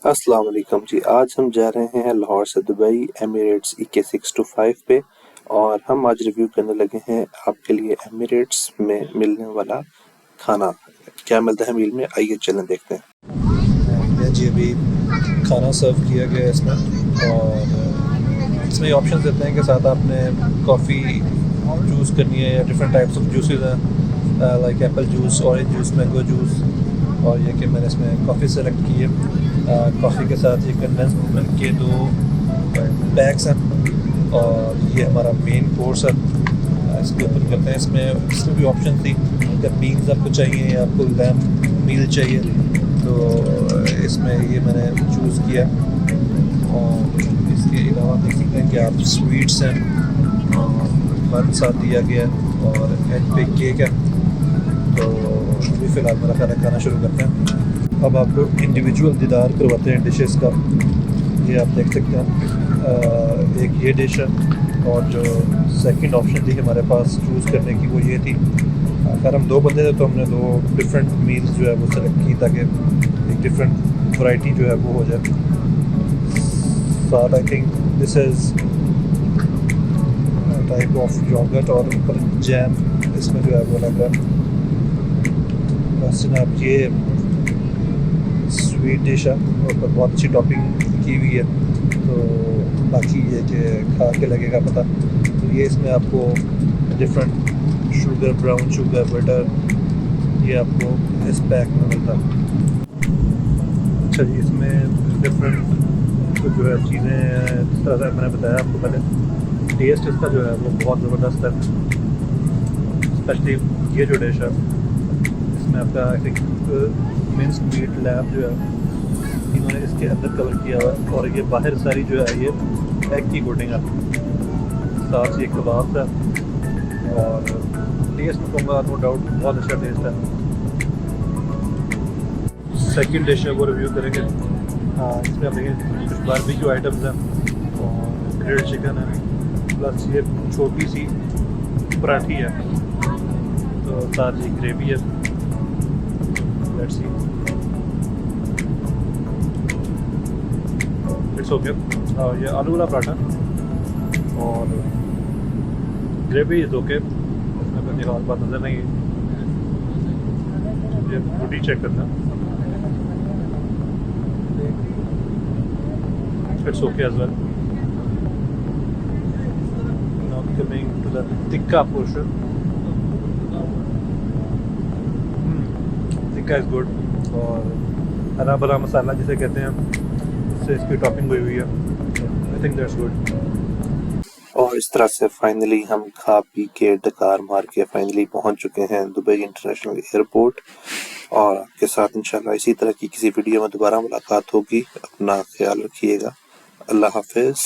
अस्सलाम वालेकुम जी। आज हम जा रहे हैं लाहौर से दुबई एमिरेट्स EK-625 पे और हम आज रिव्यू करने लगे हैं आपके लिए एमिरेट्स में मिलने वाला खाना। क्या मिलता है मील में, आइए चलें देखते हैं। जी अभी खाना सर्व किया गया है इसमें और इसमें ऑप्शन देते हैं कि साथ आपने कॉफ़ी चूज़ करनी है या डिफरेंट टाइप्स ऑफ जूसेस हैं like Apple juice, orange juice, mango juice. और ये कि मैंने इसमें कॉफ़ी सेलेक्ट की है। कॉफ़ी के साथ ये कंडेंस मिल्क के 2 बैग्स हैं और ये हमारा मेन कोर्स है। इसको ओपन करते हैं। इसमें भी ऑप्शन थी कि बीन्स आपको चाहिए या आपको लैम्प मील चाहिए, तो इसमें ये मैंने चूज़ किया। और इसके अलावा देख सकते हैं कि आप स्वीट्स हैं और बन साथ दिया गया है और एंड पे केक है। तो अभी फ़िलहाल मेरा खाना शुरू करते हैं। अब आपको इंडिविजुअल दीदार करवाते हैं डिशेस का। ये आप देख सकते हैं एक ये डिश है और जो सेकंड ऑप्शन थी हमारे पास चूज़ करने की वो ये थी। अगर हम 2 बंदे थे तो हमने 2 डिफरेंट मील्स जो है वो सेलेक्ट की ताकि एक डिफरेंट वैरायटी जो है वो हो जाए। साथ I think this is type of yogurt और ऊपर जैम इसमें जो है वो लग रहा है। बस जनाब ये स्वीट डिश है और ऊपर बहुत अच्छी टॉपिंग की हुई है, तो बाकी ये कि खा के लगेगा पता। तो ये इसमें आपको different sugar, brown sugar, butter, ये आपको इस पैक में मिलता है। अच्छा जी, इसमें डिफरेंट जो है चीज़ें जिस तरह से मैंने बताया आपको पहले, टेस्ट इसका जो है वो बहुत ज़बरदस्त है। स्पेशली ये जो डिश है इसमें आपका I think mince meat lamb जो है इन्होंने इसके अंदर कवर किया हुआ है और ये बाहर सारी जो है ये एग की कोटिंग है। साथ ये कबाब है और टेस्ट में कहूँगा नो डाउट बहुत अच्छा टेस्ट है। सेकंड डिश है वो रिव्यू करेंगे। इसमें आप देखें कुछ बारबेक्यू आइटम्स हैं और ग्रिल्ड चिकन है, प्लस ये छोटी सी पराठी है, तो साथ ही ग्रेवी है। Let's see, it's okay. ये आलू वाला पराठा और ग्रेवी इज़ ओके, इसमें कोई खास बात नज़र नहीं है। ये रोटी चेक करना, it's okay as well. Now coming to the tikka portion. Tikka is good और हरा भरा मसाला जिसे कहते हैं उससे इसकी टॉपिंग हुई हुई है। I think that's good. और इस तरह से फाइनली हम खा पी के डकार मार के फाइनली पहुंच चुके हैं दुबई इंटरनेशनल एयरपोर्ट। और आपके साथ इंशाल्लाह इसी तरह की किसी वीडियो में दोबारा मुलाकात होगी। अपना ख्याल रखिएगा। अल्लाह हाफिज़।